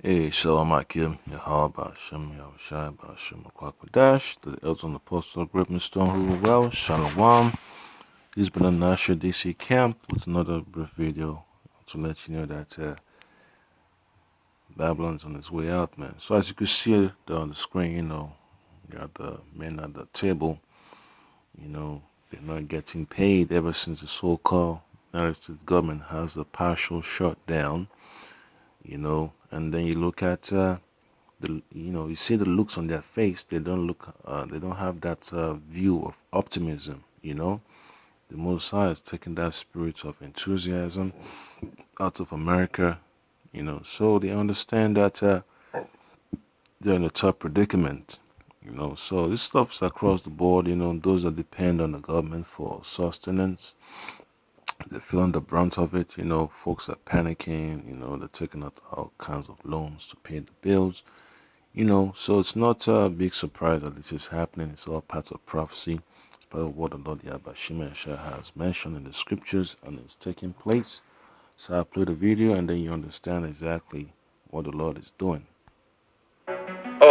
Hey, Shalom Akim, Yahweh Shem, Yahushai, Bashem, Kwakwadash, to the elders on the Apostle of Griffin Stone, who were well, Shalom. He's been in Nasher DC camp with another brief video to let you know that Babylon's on its way out, man. So as you can see on the screen, you got the men at the table, they're not getting paid ever since the so-called United States government has a partial shutdown, and then you look at you see the looks on their face. They don't have that view of optimism. The Most High is taking that spirit of enthusiasm out of America. So they understand that they're in a tough predicament. So this stuff's across the board. Those that depend on the government for sustenance, they're feeling the brunt of it. Folks are panicking. They're taking out all kinds of loans to pay the bills. So it's not a big surprise that this is happening. It's all part of prophecy. It's part of what the Lord Yahweh Shemeshah has mentioned in the scriptures, and it's taking place. So I'll play the video and then you understand exactly what the Lord is doing. Oh,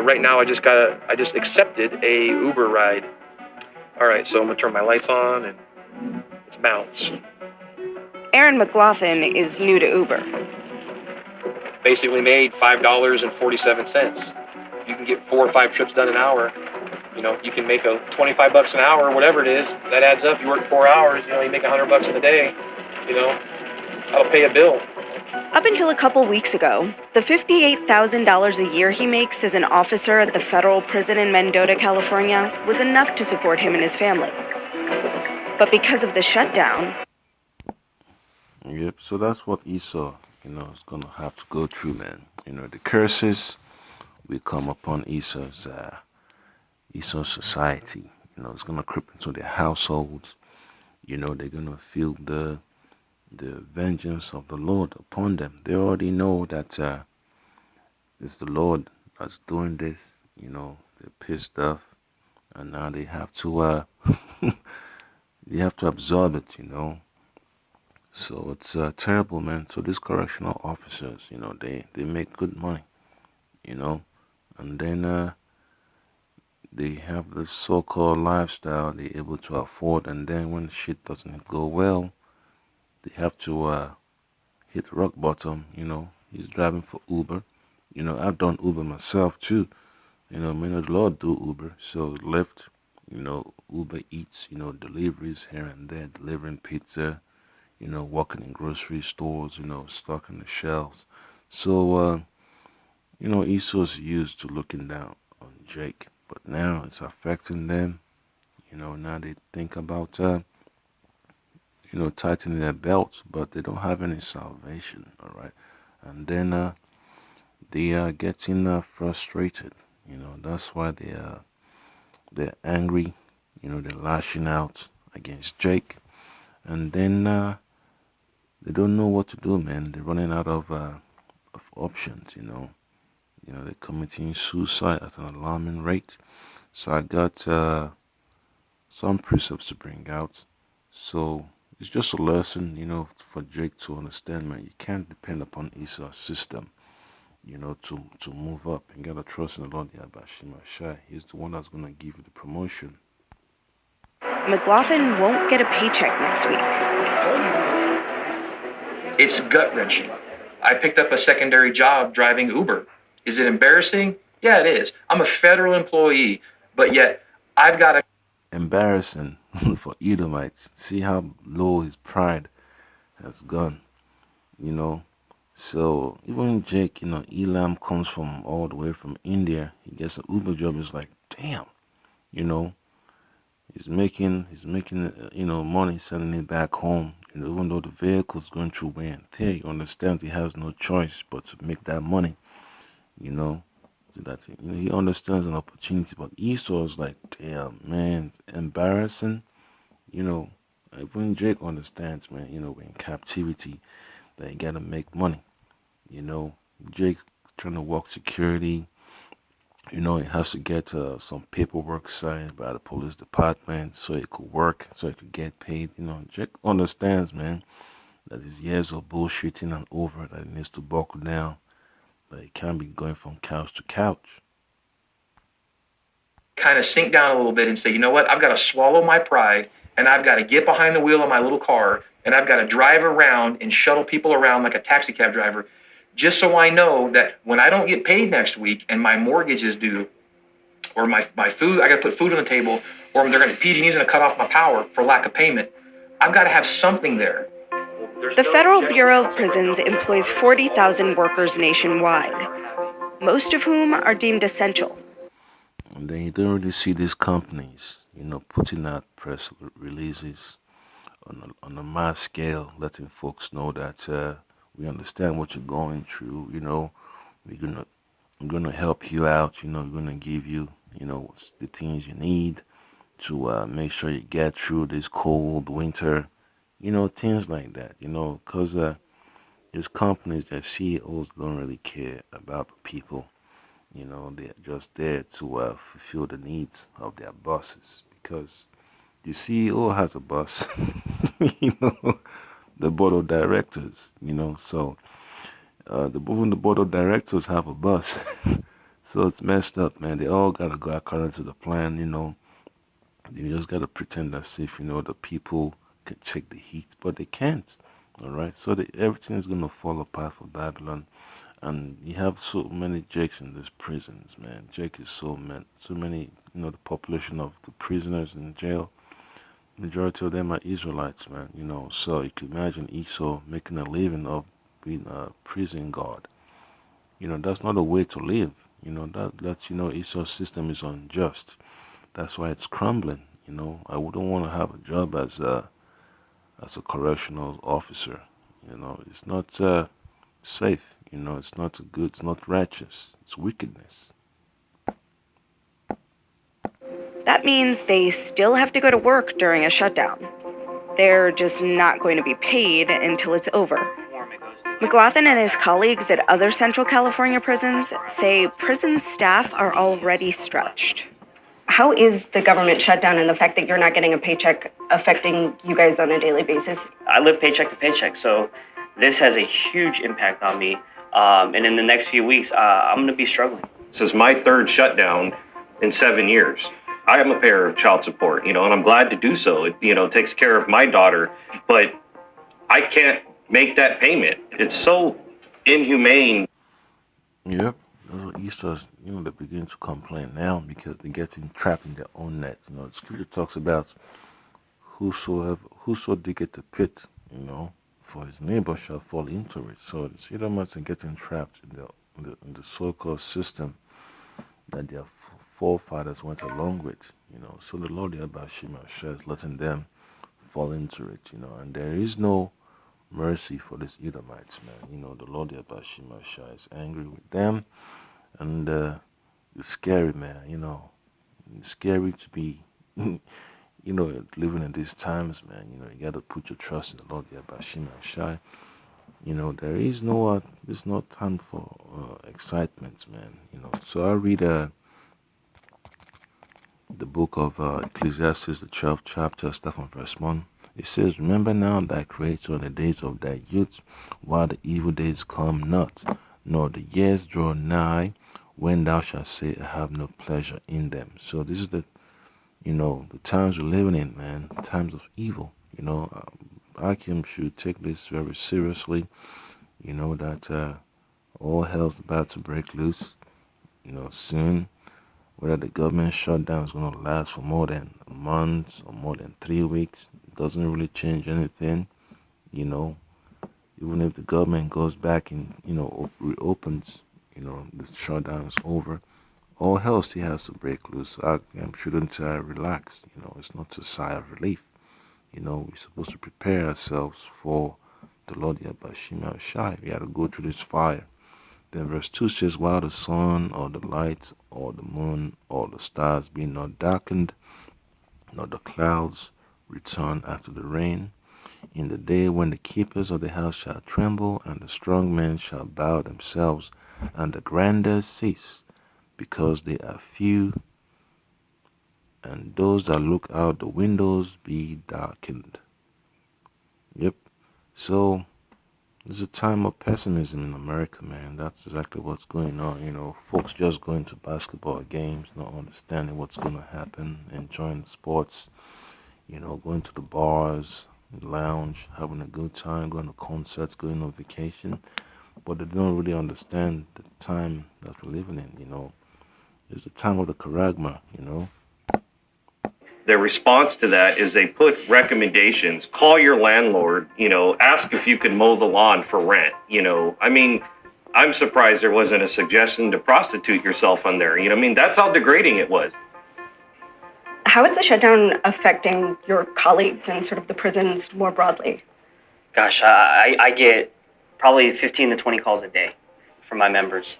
right now I just accepted a Uber ride. All right, so I'm gonna turn my lights on and let's bounce. Aaron McLaughlin is new to Uber. Basically made $5.47. You can get 4 or 5 trips done an hour. You can make a $25 an hour or whatever it is. That adds up. You work 4 hours. You make $100 in a day. That'll pay a bill. Up until a couple weeks ago, the $58,000 a year he makes as an officer at the federal prison in Mendota, California, was enough to support him and his family. But because of the shutdown... Yep, so that's what Esau, is going to have to go through, man. The curses will come upon Esau's society. It's going to creep into their households. They're going to feel the vengeance of the Lord upon them. They already know that it's the Lord that's doing this. They're pissed off, and now they have to they have to absorb it. So it's terrible, man. So these correctional officers, they make good money, and then they have this so-called lifestyle they're able to afford, and then when shit doesn't go well, they have to hit rock bottom. He's driving for Uber. I've done Uber myself too. Many of the Lord do Uber, so Lyft, Uber Eats, deliveries here and there, delivering pizza, working in grocery stores, stocking the shelves. So, Esau's used to looking down on Jake, but now it's affecting them. Now they think about, tightening their belts, but they don't have any salvation, all right? And then they are getting frustrated. That's why they're angry. They're lashing out against Jake, and then they don't know what to do, man. They're running out of options. They're committing suicide at an alarming rate. So I got some precepts to bring out. So it's just a lesson, for Jake to understand, man. You can't depend upon Esau's system, to move up. You gotta trust in the Lord Yahweh Shai. He's the one that's gonna give you the promotion. McLaughlin won't get a paycheck next week. It's gut-wrenching. I picked up a secondary job driving Uber. Is it embarrassing? Yeah, it is. I'm a federal employee, but yet I've got to... Embarrassing for Edomites. See how low his pride has gone, So even Jake, Elam comes from all the way from India. He gets an Uber job. It's like, damn, you know, he's making money selling it back home. Even though the vehicle's going through wear and tear, he understands he has no choice but to make that money. You know, so that he understands an opportunity. But Esau is like, damn, man, it's embarrassing. You know, even Jake understands, man. We're in captivity, that you gotta make money. You know, Jake trying to work security. He has to get some paperwork signed by the police department so it could work, so it could get paid. Jake understands, man, that his years of bullshitting and over, that he needs to buckle down Like, it can't be going from couch to couch. Kind of sink down a little bit and say, you know what, I've got to swallow my pride and I've got to get behind the wheel of my little car and I've got to drive around and shuttle people around like a taxi cab driver, just so I know that when I don't get paid next week and my mortgage is due, or my food, I got to put food on the table, or they're going to PG&E's going to cut off my power for lack of payment. I've got to have something there. The Federal Bureau of Prisons employs 40,000 workers nationwide, most of whom are deemed essential. And then you don't really see these companies, putting out press releases on a mass scale, letting folks know that we understand what you're going through. We're gonna help you out. We're gonna give you, what's the things you need to make sure you get through this cold winter. Things like that. Because there's companies that CEOs don't really care about the people. They're just there to fulfill the needs of their bosses, because the CEO has a boss, you know, the board of directors, so even the board of directors have a boss. So it's messed up, man. They all gotta go according to the plan. You just gotta pretend as if, the people can take the heat, but they can't. All right, so everything is gonna fall apart for Babylon, and you have so many Jakes in these prisons, man. Jake is so many. The population of the prisoners in jail, majority of them are Israelites, man. So you can imagine Esau making a living of being a prison guard. That's not a way to live. That lets Esau's system is unjust. That's why it's crumbling. I wouldn't want to have a job as a correctional officer. It's not safe. It's not good. It's not righteous. It's wickedness. That means they still have to go to work during a shutdown. They're just not going to be paid until it's over. McLaughlin and his colleagues at other Central California prisons say prison staff are already stretched. How is the government shutdown and the fact that you're not getting a paycheck affecting you guys on a daily basis? I live paycheck to paycheck, so this has a huge impact on me. And in the next few weeks, I'm going to be struggling. This is my third shutdown in 7 years. I am a payer of child support, and I'm glad to do so. It, takes care of my daughter, but I can't make that payment. It's so inhumane. Yep. That's what Esau's, they begin to complain now because they're getting trapped in their own net. The scripture talks about whoso diggeth a pit, for his neighbor shall fall into it. So the Edomites are getting trapped in the so-called system that their forefathers went along with. So the Lord Yahweh is letting them fall into it. And there is no mercy for these Edomites, man. The Lord Yahweh is angry with them, and it's scary, man. It's scary to be, living in these times, man. You got to put your trust in the Lord Yahweh. There is no, there's no time for excitement, man. So I read the book of Ecclesiastes, the 12th chapter, starting from verse 1. It says, Remember now thy Creator in the days of thy youth, while the evil days come not, nor the years draw nigh, when thou shalt say, I have no pleasure in them. So this is the times we're living in, man, times of evil. Akim should take this very seriously, that all hell's about to break loose, soon. Whether the government shutdown is going to last for more than a month or more than 3 weeks, it doesn't really change anything. Even if the government goes back and, reopens, the shutdown is over, all hell still has to break loose. I shouldn't relax. It's not a sigh of relief. We're supposed to prepare ourselves for the Lord Yahweh Shai. We got to go through this fire. Then verse 2 says, While the sun or the light or the moon or the stars be not darkened, nor the clouds return after the rain, in the day when the keepers of the house shall tremble, and the strong men shall bow themselves, and the grandeurs cease, because they are few, and those that look out the windows be darkened. Yep. So There's a time of pessimism in America, man. That's exactly what's going on. Folks just going to basketball games, not understanding what's going to happen, enjoying the sports, going to the bars, lounge, having a good time, going to concerts, going on vacation. But they don't really understand the time that we're living in. It's the time of the charagma. Their response to that is they put recommendations, call your landlord, ask if you can mow the lawn for rent. I mean, I'm surprised there wasn't a suggestion to prostitute yourself on there. That's how degrading it was. How is the shutdown affecting your colleagues and sort of the prisons more broadly? Gosh, I get probably 15 to 20 calls a day from my members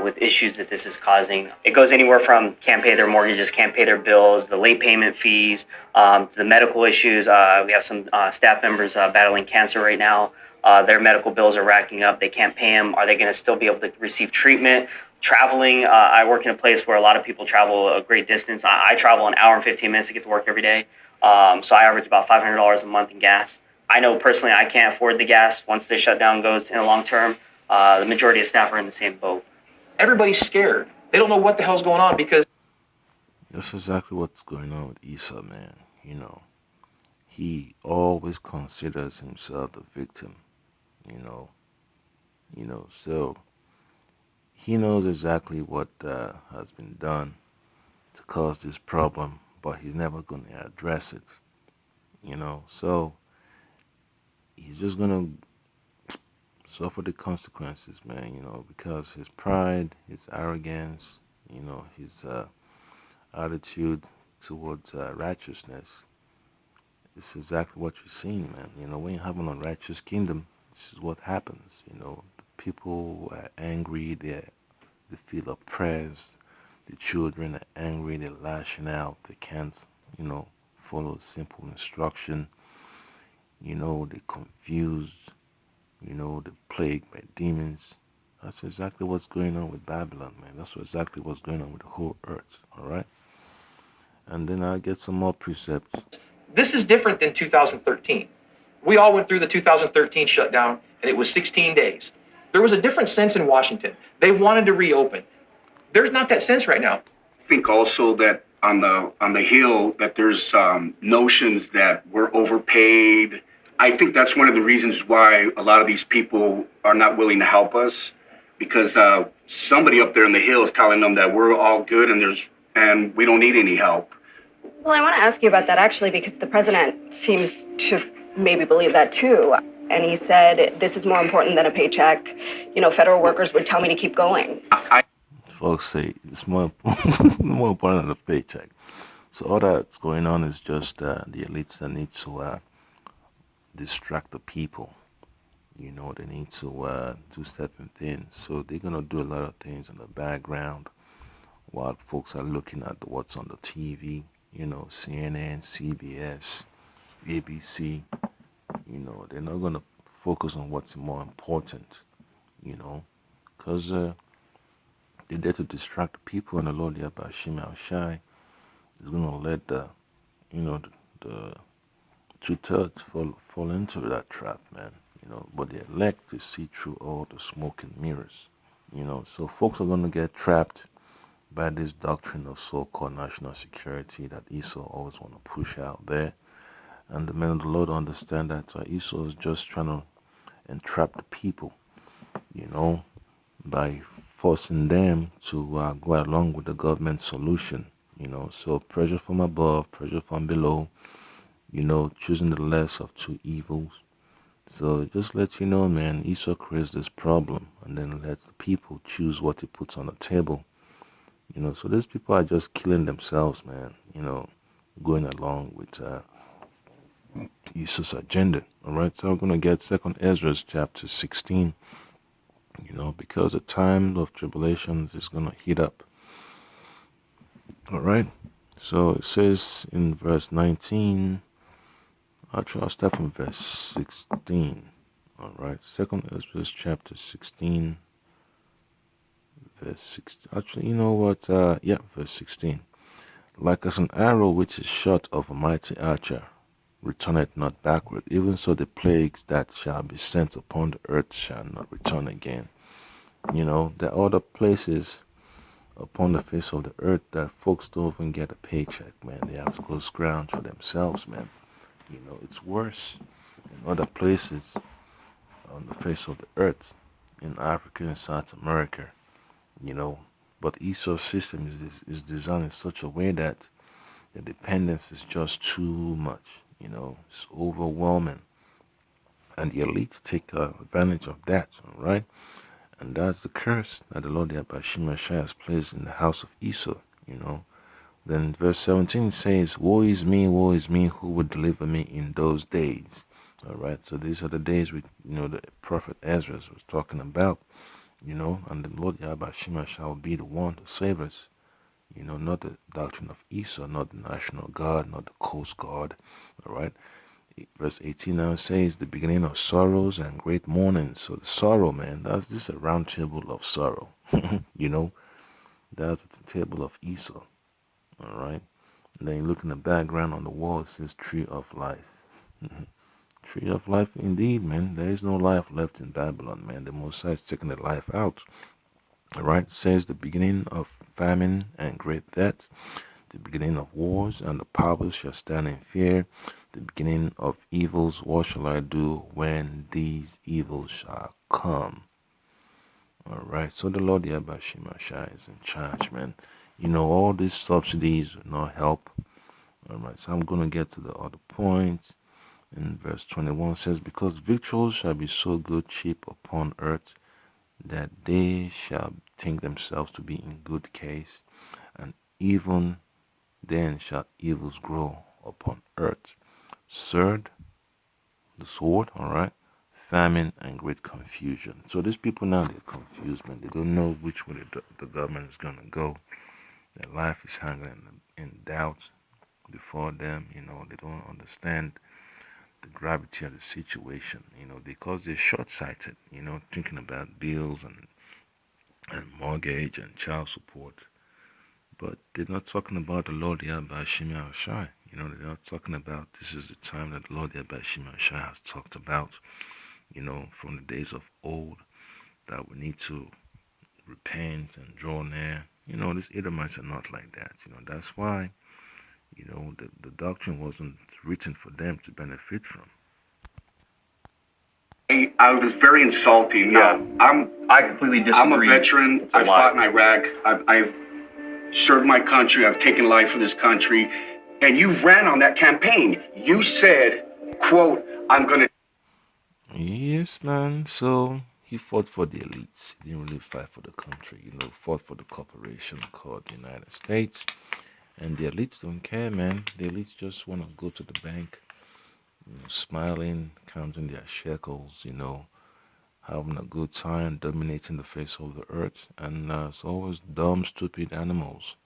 with issues that this is causing. It goes anywhere from can't pay their mortgages, can't pay their bills, the late payment fees, the medical issues. We have some staff members battling cancer right now. Their medical bills are racking up. They can't pay them. Are they going to still be able to receive treatment? Traveling, I work in a place where a lot of people travel a great distance. I travel an hour and 15 minutes to get to work every day. So I average about $500 a month in gas. I know personally I can't afford the gas once the shutdown goes in the long term. The majority of staff are in the same boat. Everybody's scared. They don't know what the hell's going on because That's exactly what's going on with Esau, man. He always considers himself the victim. You know, so he knows exactly what has been done to cause this problem, but he's never going to address it. So he's just going to suffer the consequences, man. Because his pride, his arrogance, his attitude towards righteousness. This is exactly what you're seeing, man. When you have an unrighteous kingdom, this is what happens. The people are angry, they feel oppressed. The children are angry, they're lashing out. They can't, follow simple instruction. They're confused. They're plagued by demons. That's exactly what's going on with Babylon, man. That's exactly what's going on with the whole earth, all right? And then I get some more precepts. this is different than 2013. We all went through the 2013 shutdown, and it was 16 days. There was a different sense in Washington. They wanted to reopen. There's not that sense right now. I think also that on the Hill that there's notions that we're overpaid. I think that's one of the reasons why a lot of these people are not willing to help us, because somebody up there in the Hill is telling them that we're all good and we don't need any help. Well, I want to ask you about that actually, because the president seems to maybe believe that too. And he said, this is more important than a paycheck. Federal workers would tell me to keep going. Folks say it's more more important than the paycheck. So all that's going on is just the elites that need to distract the people. They need to do certain things. So they're gonna do a lot of things in the background while folks are looking at what's on the TV. CNN, CBS, ABC. They're not gonna focus on what's more important. Because they're there to distract the people, and the Lord Yahweh Shimei Shai is gonna let the 2/3 fall into that trap, man. But the elect to see through all the smoke and mirrors. So folks are gonna get trapped by this doctrine of so-called national security that Esau always want to push out there. And the men of the Lord understand that Esau is just trying to entrap the people, by forcing them to go along with the government solution. So pressure from above, pressure from below, choosing the less of two evils. So it just lets you know, man, Esau creates this problem and then lets the people choose what he puts on the table. So these people are just killing themselves, man, going along with Esau's agenda. All right, so we're going to get 2nd Ezra chapter 16, because the time of tribulation is going to heat up. All right, so it says in verse 19, actually I'll start from verse 16. All right, 2nd Ezra chapter 16, verse 16. Actually, you know what? Verse 16. Like as an arrow which is shot of a mighty archer, returneth not backward. Even so, the plagues that shall be sent upon the earth shall not return again. You know, there are other places upon the face of the earth that folks don't even get a paycheck, man. They have to go scrounge for themselves, man. You know, it's worse in other places on the face of the earth, in Africa and South America, you know. But Esau's system is designed in such a way that the dependence is just too much, you know, it's overwhelming. And the elites take advantage of that, all right? And that's the curse that the Lord Yahweh has placed in the house of Esau, you know. Then verse 17 says, woe is me, who would deliver me in those days? All right, so these are the days the prophet Ezra was talking about, you know, and the Lord Yahweh shall be the one to save us, you know, not the doctrine of Esau, not the National Guard, not the Coast Guard, all right. Verse 18 now says, the beginning of sorrows and great mourning. So the sorrow, man, that's just a round table of sorrow, you know, that's the table of Esau, all right. And then you look in the background on the wall, it says tree of life. Tree of life indeed, man. There is no life left in Babylon, man. The Messiah is taking the life out. All right, it says the beginning of famine and great death, the beginning of wars, and the powerful shall stand in fear. The beginning of evils, what shall I do when these evils shall come? All right, so the Lord Yahweh Shemashai is in charge, man. You know, all these subsidies will not help. All right, so I'm going to get to the other points. In verse 21 says, because victuals shall be so good cheap upon earth, that they shall think themselves to be in good case, and even then shall evils grow upon earth. Third, the sword, all right, famine and great confusion. So these people now, they're confused, man. They don't know which way the government is going to go. Their life is hanging in doubt before them. You know, they don't understand the gravity of the situation, you know, because they're short-sighted, you know, thinking about bills and mortgage and child support. But they're not talking about the Lord Yahweh Shema Shai. You know, they're not talking about this is the time that the Lord Yahweh Shema Shai has talked about, you know, from the days of old, that we need to repent and draw near. You know, these Edomites are not like that. You know, that's why, you know, the doctrine wasn't written for them to benefit from. I was very insulting. Yeah. I completely disagree. I'm a veteran. I fought in Iraq. I've served my country. I've taken life for this country. And you ran on that campaign. You said, quote, I'm going to. Yes, man. So he fought for the elites. He didn't really fight for the country. You know, fought for the corporation called the United States. And the elites don't care, man. The elites just want to go to the bank, you know, smiling, counting their shekels, you know, having a good time, dominating the face of the earth. And it's always dumb, stupid animals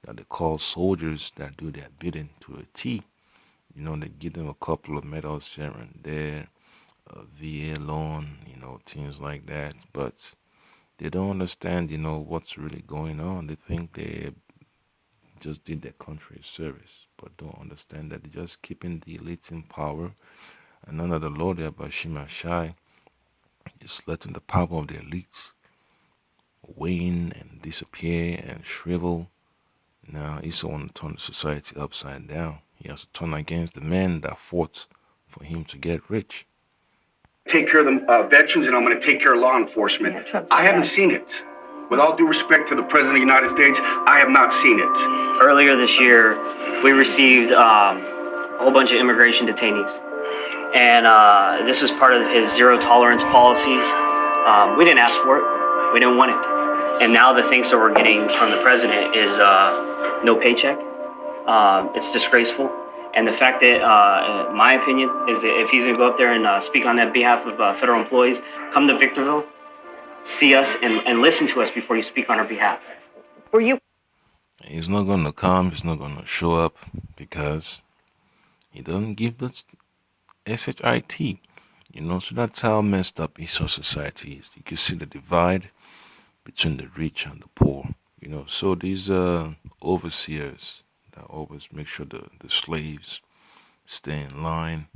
that they call soldiers that do their bidding to a T. You know, they give them a couple of medals here and there, a VA loan, you know, things like that. But they don't understand, you know, what's really going on. They think they just did their country a service, but don't understand that they're just keeping the elites in power. And under the Lord Yahweh Shema Shai is letting the power of the elites wane and disappear and shrivel. Now Esau wants to turn the society upside down. He has to turn against the men that fought for him to get rich. Take care of the veterans, and I'm going to take care of law enforcement. Yeah, I haven't seen it. With all due respect to the President of the United States, I have not seen it. Earlier this year, we received a whole bunch of immigration detainees. And this was part of his zero tolerance policies. We didn't ask for it. We didn't want it. And now the things that we're getting from the president is no paycheck. It's disgraceful. And the fact that, my opinion, is that if he's going to go up there and speak on that behalf of federal employees, come to Victorville, see us, and listen to us before you speak on our behalf. Were you? He's not going to come. He's not going to show up because he doesn't give the SHIT. You know, so that's how messed up Esau society is. You can see the divide between the rich and the poor. You know, so these overseers that always make sure the slaves stay in line.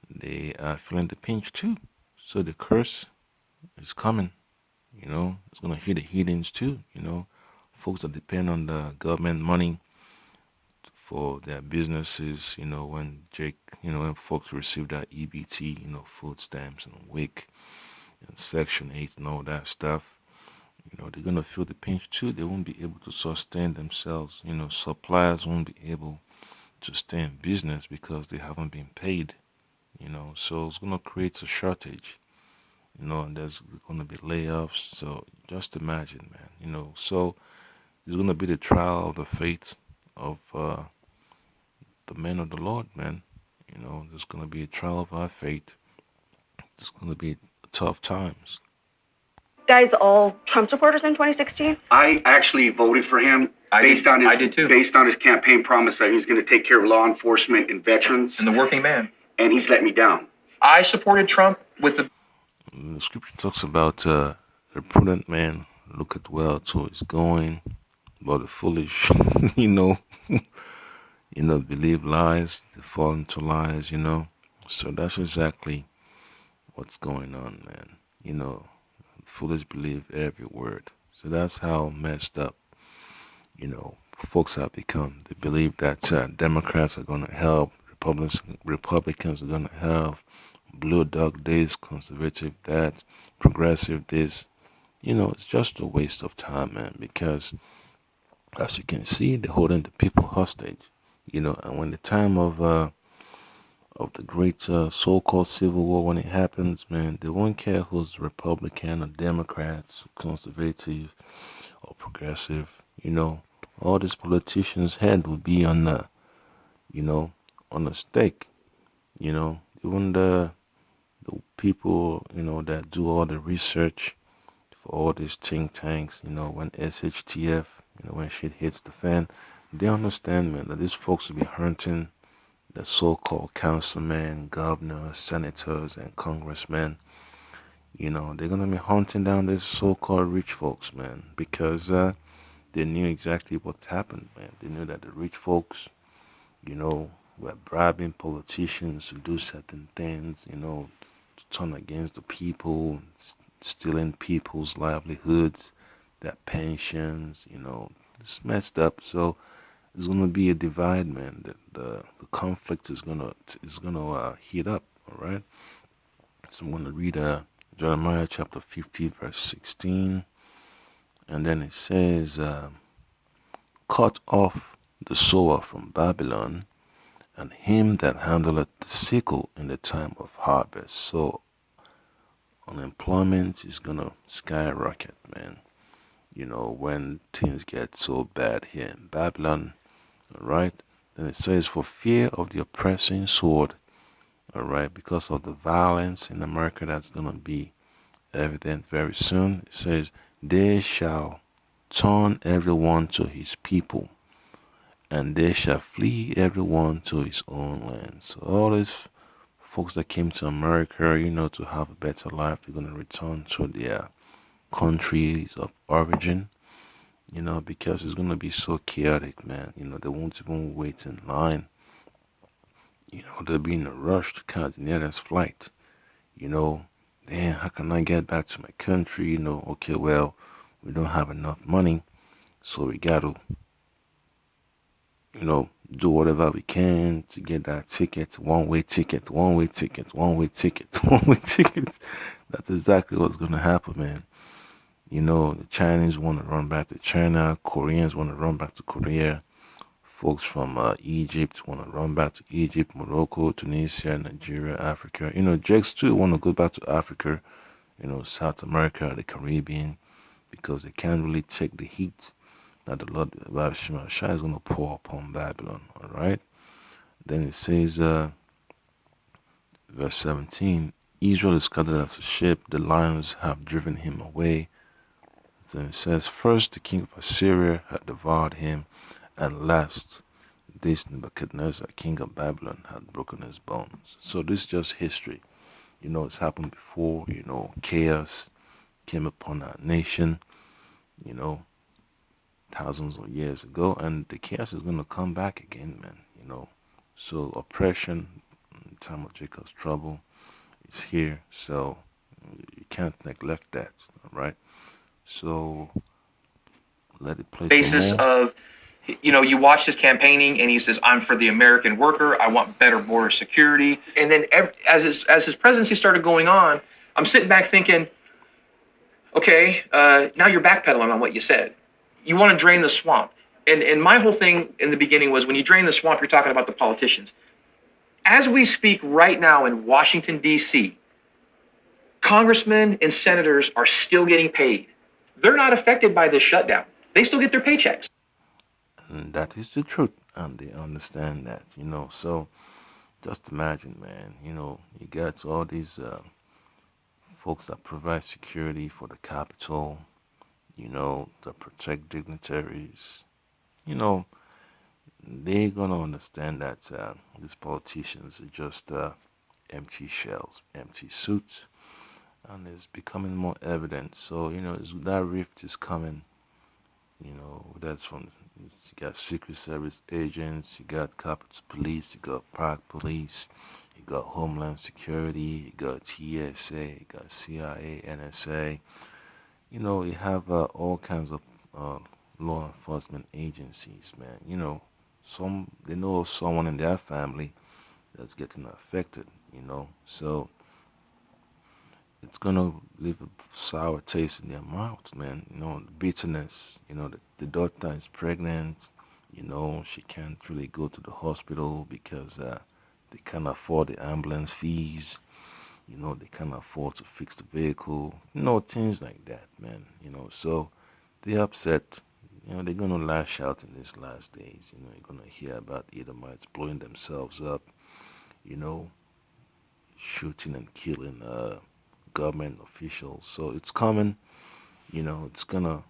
They are feeling the pinch too. So the curse is coming. It's gonna hit the heathens too. Folks that depend on the government money for their businesses. When folks receive that EBT, food stamps and WIC and Section 8 and all that stuff, they're gonna feel the pinch too. They won't be able to sustain themselves. Suppliers won't be able to stay in business because they haven't been paid. So it's gonna create a shortage. And there's gonna be layoffs. So just imagine, man. So it's gonna be the trial of the faith of the men of the Lord, man. There's gonna be a trial of our faith. It's gonna be tough times. Guys, all Trump supporters in 2016? I actually voted for him I did too. based on his campaign promise that he was going to take care of law enforcement and veterans, And the working man. and he's let me down. I supported Trump with the The scripture talks about a prudent man looketh well to his going, but the foolish, believe lies, they fall into lies. So that's exactly what's going on, man. Foolish believe every word. So that's how messed up, folks have become. They believe that Democrats are going to help, Republicans are going to help, blue dog this, conservative that, progressive this. It's just a waste of time, man, because as you can see, they're holding the people hostage. And when the time of the great so-called civil war, when it happens, man, they won't care who's Republican or Democrats, conservative or progressive. All these politicians' head will be on the stake. Even the people, that do all the research for all these think tanks, when SHTF, when shit hits the fan, they understand, man, that these folks will be hunting the so-called councilmen, governors, senators, and congressmen. They're gonna be hunting down these so-called rich folks, man, because they knew exactly what happened, man. They knew that the rich folks, were bribing politicians to do certain things, to turn against the people, stealing people's livelihoods, their pensions, it's messed up. So it's gonna be a divide, man. The conflict is gonna heat up. All right. So I'm gonna read Jeremiah chapter 50 verse 16, and then it says, "Cut off the sower from Babylon, and him that handleth the sickle in the time of harvest." So unemployment is gonna skyrocket, man. When things get so bad here in Babylon. All right. Then it says, "For fear of the oppressing sword," all right, because of the violence in America that's gonna be evident very soon. It says, "They shall turn everyone to his people, and they shall flee everyone to his own land." So all these folks that came to America, to have a better life, they're gonna return to their countries of origin. Because it's gonna be so chaotic, man. They won't even wait in line. They'll be in a rush to catch the nearest flight. Damn, how can I get back to my country? Okay, well, we don't have enough money, so we gotta, do whatever we can to get that ticket, one-way ticket, one-way ticket, one-way ticket, one-way ticket. That's exactly what's gonna happen, man. The Chinese want to run back to China, Koreans want to run back to Korea, folks from Egypt want to run back to Egypt, Morocco, Tunisia, Nigeria, Africa. Jakes too want to go back to Africa, South America, the Caribbean, because they can't really take the heat that the Lord Shah is going to pour upon Babylon. All right. Then it says, verse 17, "Israel is scattered as a sheep; the lions have driven him away." Then it says, "First the king of Assyria had devoured him, and last this Nebuchadnezzar, king of Babylon, had broken his bones." So this is just history. It's happened before. Chaos came upon our nation, thousands of years ago, and the chaos is going to come back again, man. So oppression in time of Jacob's trouble is here. So you can't neglect that. All right. So let it play some Basis more. of, you watch his campaigning and he says, I'm for the American worker. I want better border security. And then as his presidency started going on, I'm sitting back thinking, okay, now you're backpedaling on what you said. You want to drain the swamp. And my whole thing in the beginning was, when you drain the swamp, you're talking about the politicians. As we speak right now in Washington, D.C., congressmen and senators are still getting paid. They're not affected by this shutdown. They still get their paychecks. And that is the truth. And they understand that, So just imagine, man, you got all these folks that provide security for the Capitol, that protect dignitaries. You know, they're gonna understand that these politicians are just empty shells, empty suits, and it's becoming more evident. So that rift is coming. That's from you got Secret Service agents, you got Capitol Police, you got Park Police, you got Homeland Security, you got TSA, you got CIA, NSA. You have all kinds of uh, law enforcement agencies, man. Some they know someone in their family that's getting affected. So it's gonna leave a sour taste in their mouth, man. The bitterness. The daughter is pregnant. She can't really go to the hospital because they can't afford the ambulance fees. They can't afford to fix the vehicle. Things like that, man. So they're upset. They're gonna lash out in these last days. You're gonna hear about Edomites blowing themselves up. You know, shooting and killing government officials. So it's coming. It's gonna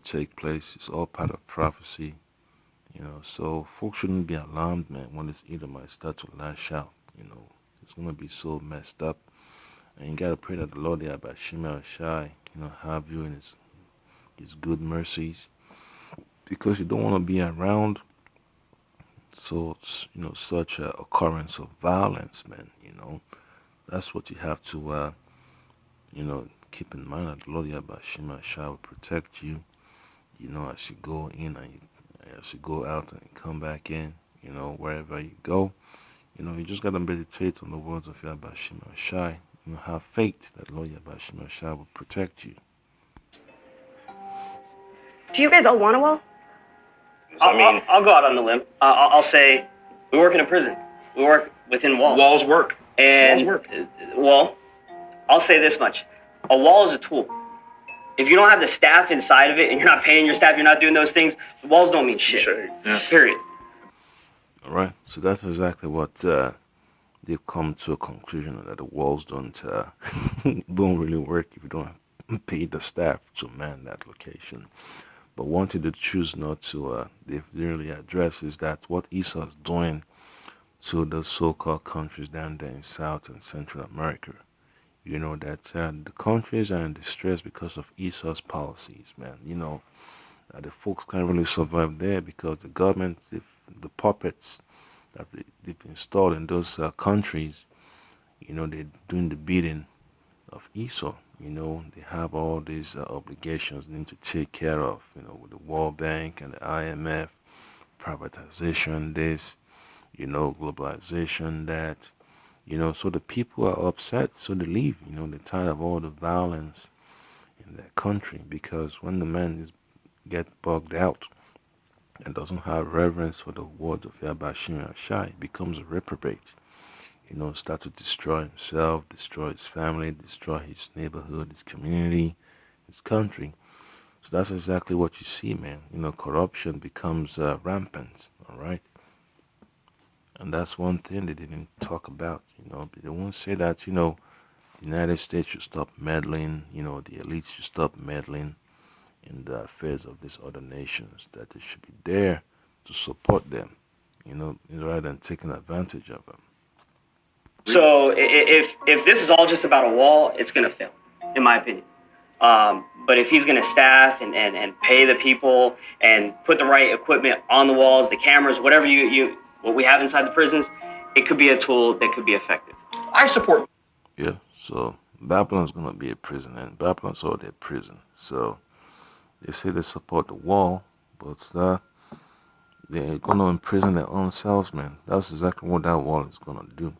take place. It's all part of prophecy. So folks shouldn't be alarmed, man, when this Edomites start to lash out. It's gonna be so messed up. And you gotta pray that the Lord Yahweh Shema Shai, have you in his good mercies. Because you don't want to be around such a occurrence of violence, man. That's what you have to keep in mind, that the Lord Yahweh Shema Shai will protect you, as you go in and as you go out and come back in, wherever you go. You just gotta meditate on the words of Yahweh Shema Shai. Have faith that Lord Yahweh Shema Shai will protect you. Do you guys all want a wall? I'll go out on the limb. I'll say we work in a prison. We work within walls. Walls work. And Walls work. Well, I'll say this much: a wall is a tool. If you don't have the staff inside of it, and you're not paying your staff, you're not doing those things, the walls don't mean shit. Sure. Yeah. Period. All right. So that's exactly what they've come to a conclusion, that the walls don't really work if you don't pay the staff to man that location. But one thing they choose not to they've really addressed is that what Esau is doing to the so-called countries down there in South and Central America. That the countries are in distress because of Esau's policies, man. The folks can't really survive there because the government, the puppets that they've installed in those countries, they're doing the bidding of Esau. They have all these obligations they need to take care of, with the World Bank and the IMF, privatization, this, globalization, that. So the people are upset, so they leave. They're tired of all the violence in their country, because when the man get bugged out and doesn't have reverence for the words of Yahweh Shema Shai, becomes a reprobate. Start to destroy himself, destroy his family, destroy his neighborhood, his community, his country. So that's exactly what you see, man. Corruption becomes rampant, all right? And that's one thing they didn't talk about, They won't say that, the United States should stop meddling, the elites should stop meddling in the affairs of these other nations, that they should be there to support them, rather than taking advantage of them. So if this is all just about a wall, it's gonna fail, in my opinion. But if he's gonna staff and pay the people and put the right equipment on the walls, the cameras, whatever you what we have inside the prisons, it could be a tool that could be effective. I support. Yeah, so Babylon's gonna be a prison, and Babylon's already a prison. So they say they support the wall, but they're gonna imprison their own selves, man. That's exactly what that wall is gonna do.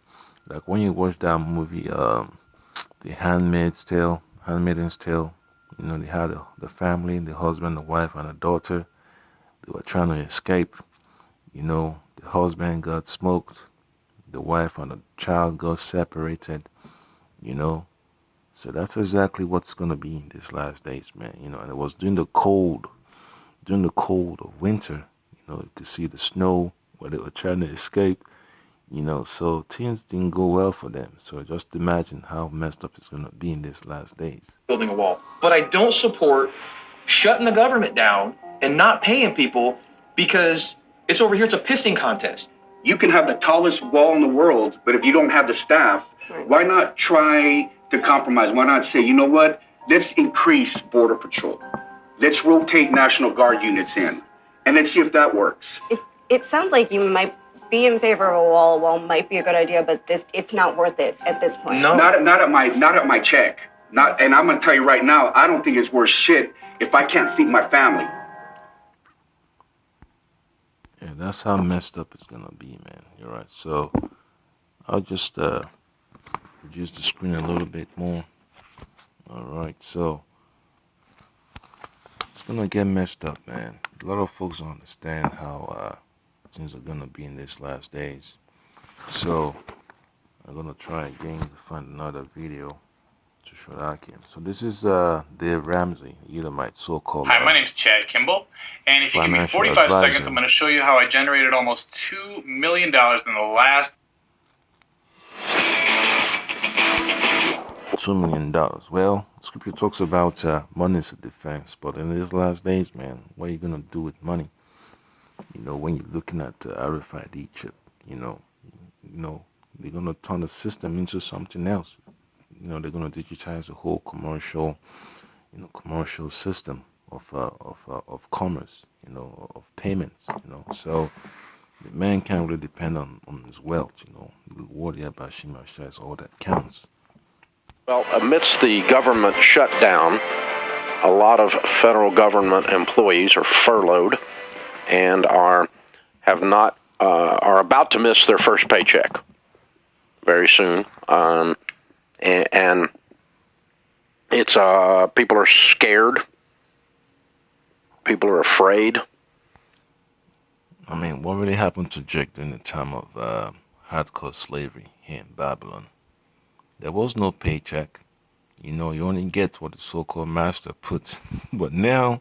Like when you watch that movie, The Handmaid's Tale. You know, they had the family, the husband, the wife, and the daughter. They were trying to escape. You know, the husband got smoked, the wife and the child got separated. You know, so that's exactly what's gonna be in these last days, man. You know, and it was during the cold of winter. You know, you could see the snow where they were trying to escape. You know, so things didn't go well for them. So just imagine how messed up it's gonna be in these last days. Building a wall. But I don't support shutting the government down and not paying people because it's over here. It's a pissing contest. You can have the tallest wall in the world, but if you don't have the staff, why not try to compromise? Why not say, you know what? Let's increase Border Patrol. Let's rotate National Guard units in, and let's see if that works. It sounds like you might be in favor of a wall. A wall might be a good idea, but it's not worth it at this point. No. Not at my check. And I'm gonna tell you right now, I don't think it's worth shit if I can't feed my family. Yeah, that's how messed up it's gonna be, man. You're right. So I'll just reduce the screen a little bit more. All right, so it's gonna get messed up, man. A lot of folks don't understand how things are gonna be in these last days. So I'm gonna try again to find another video to show that again. So this is Dave Ramsey, Edomite, so-called. Hi, my name's Chad Kimball, and if you give me 45 seconds, I'm going to show you how I generated almost $2 million in the last $2 million. Well, scripture talks about money is a defense, but in these last days, man, what are you gonna do with money? You know, when you're looking at the RFID chip, you know, they're gonna turn the system into something else. You know, they're gonna digitize the whole commercial system of commerce, you know, of payments, you know. So the man can't really depend on his wealth, you know. The word Yabashim Ashai is all that counts. Well, amidst the government shutdown, a lot of federal government employees are furloughed and are about to miss their first paycheck very soon. And it's people are scared. People are afraid. I mean, what really happened to Jake during the time of hardcore slavery here in Babylon? There was no paycheck. You know, you only get what the so-called master puts. But now,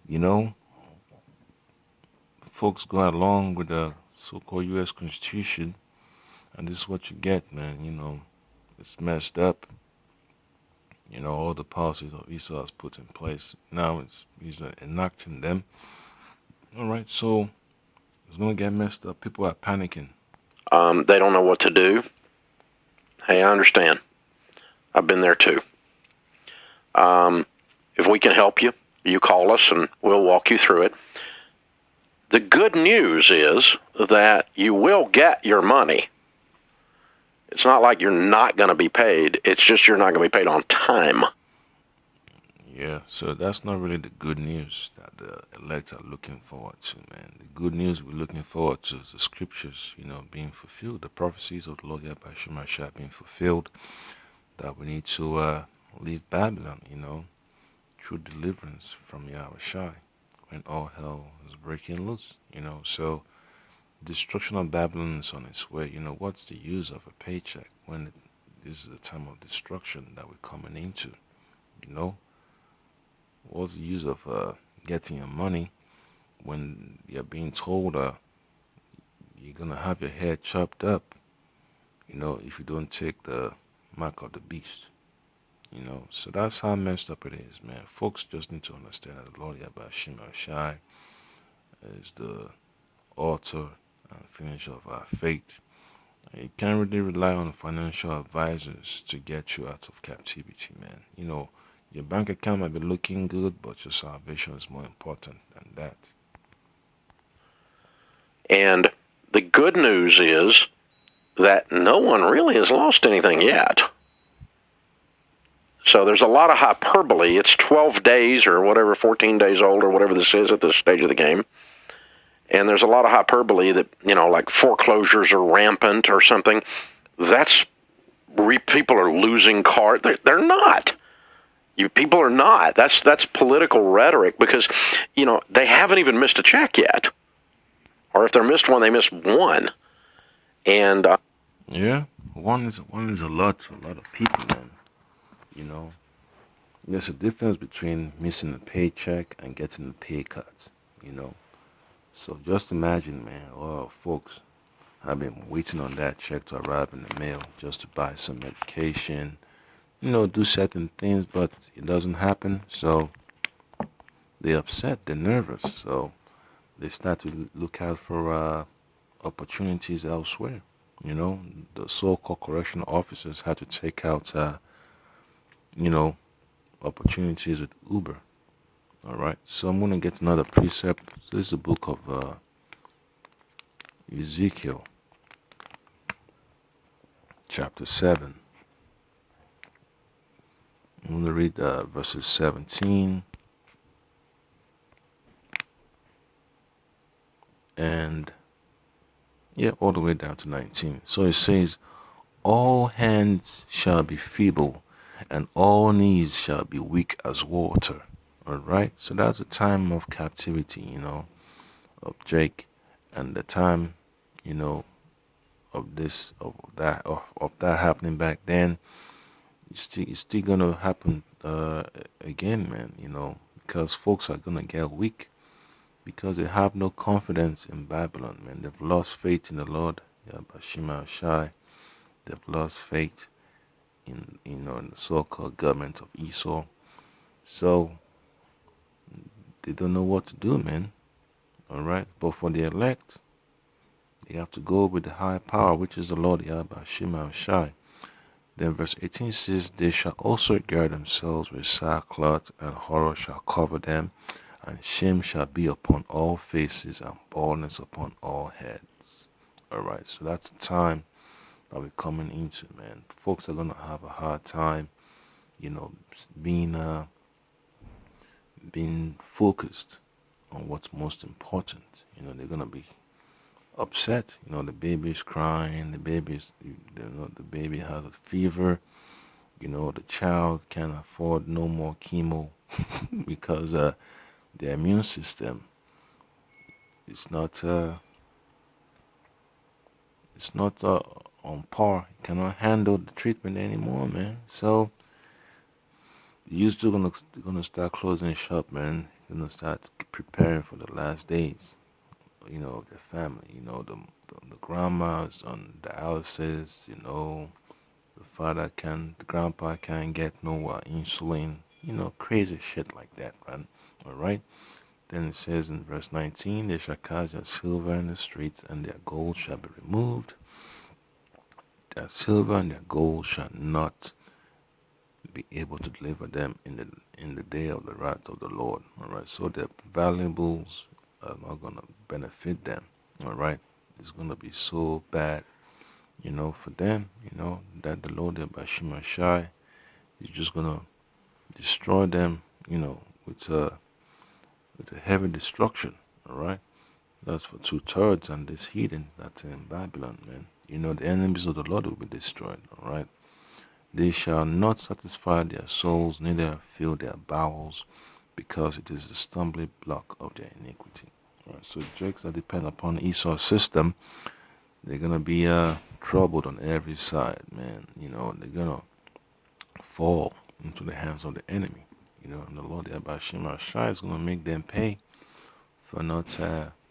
you know, folks go along with the so-called U.S. Constitution, and this is what you get, man. You know, it's messed up. You know, all the policies of Esau has put in place. Now he's enacting them. All right, so it's going to get messed up. People are panicking. They don't know what to do. Hey, I understand. I've been there too. If we can help you, you call us and we'll walk you through it. The good news is that you will get your money. It's not like you're not going to be paid. It's just you're not going to be paid on time. Yeah, so that's not really the good news that the elect are looking forward to, man. The good news we're looking forward to is the scriptures, you know, being fulfilled. The prophecies of the Lord Yahweh Shai being fulfilled. That we need to leave Babylon, you know, through deliverance from Yahweh Shai when all hell is breaking loose, you know. So destruction of Babylon is on its way. You know, what's the use of a paycheck when this is the time of destruction that we're coming into, you know? What's the use of getting your money when you're being told you're going to have your hair chopped up, you know, if you don't take the mark of the beast, you know? So that's how messed up it is, man. Folks just need to understand that the Lord Yahweh Shai is the author and finisher of our faith. And you can't really rely on financial advisors to get you out of captivity, man. You know, your bank account might be looking good, but your salvation is more important than that. And The good news is that no one really has lost anything yet. So there's a lot of hyperbole. It's 12 days or whatever, 14 days old or whatever this is at this stage of the game. And there's a lot of hyperbole that, like foreclosures are rampant or something. That's people are losing cars. They're not. People are not. That's political rhetoric because, they haven't even missed a check yet. Or if they're missed one, they missed one. And yeah, one is a lot of people, man. There's a difference between missing a paycheck and getting a pay cut. So just imagine, man. Oh, folks have been waiting on that check to arrive in the mail just to buy some medication, do certain things, but it doesn't happen. So they're upset, they're nervous. So they start to look out for opportunities elsewhere. The so-called correctional officers had to take out, opportunities with Uber. All right. So I'm going to get another precept. So this is the book of Ezekiel, chapter 7. I'm going to read verses 17 and all the way down to 19. So it says, all hands shall be feeble, and all knees shall be weak as water. All right. So that's a time of captivity, of Jake, and the time, of that happening back then. It's still gonna happen again, man. Because folks are gonna get weak because they have no confidence in Babylon, man. They've lost faith in the Lord, Bashima Shai. They've lost faith in in the so-called government of Esau. So they don't know what to do, man. All right, but for the elect, they have to go with the high power, which is the Lord Bashima Shai. Then verse 18 says, they shall also gird themselves with sackcloth, and horror shall cover them, and shame shall be upon all faces, and baldness upon all heads. Alright, so that's the time that we're coming into, man. Folks are going to have a hard time, being focused on what's most important. They're going to be upset. The baby's crying, the baby has a fever. The child can't afford no more chemo because the immune system is not on par. It cannot handle the treatment anymore, man. So you're still gonna start closing shop, man. You're gonna start preparing for the last days. The family, the grandma's on dialysis, the grandpa can't get no insulin, crazy shit like that, man. All right. Then it says in verse 19, they shall cast their silver in the streets, and their gold shall be removed. Their silver and their gold shall not be able to deliver them in the day of the wrath of the Lord. All right. So their valuables are not gonna benefit them. All right. It's gonna be so bad, for them. That the Lord Bashima Shai is just gonna destroy them. With a heavy destruction. All right. That's for 2/3 and this heathen that's in Babylon, man. The enemies of the Lord will be destroyed. All right. They shall not satisfy their souls, neither fill their bowels, because it is the stumbling block of their iniquity. All right. So Jakes that depend upon Esau's system, they're gonna be troubled on every side, man. They're gonna fall into the hands of the enemy. And the Lord Bashima Shai is gonna make them pay for not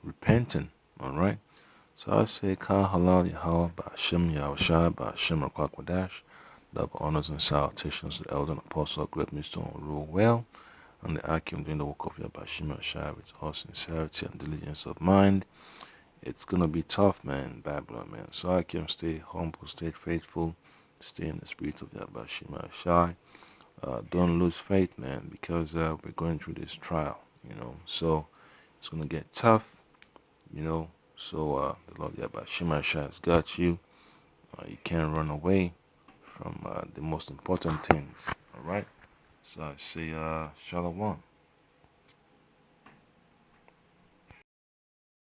repenting. All right. So I say, Ka Halal Yahweh Ba'ashem Yahushai Ba'ashem Rakwadash. Double honors and salutations to the elder and apostle of great mystery and rule well. And the Akim doing the work of Yahweh Shai with all sincerity and diligence of mind. It's gonna be tough, man, Babylon, man. So I can stay humble, stay faithful, stay in the spirit of Yahweh Shai. Don't lose faith, man, because we're going through this trial, So it's gonna get tough, So the Lord Yahweh Shemashah has got you. You can't run away from the most important things. All right. So I say Shalom.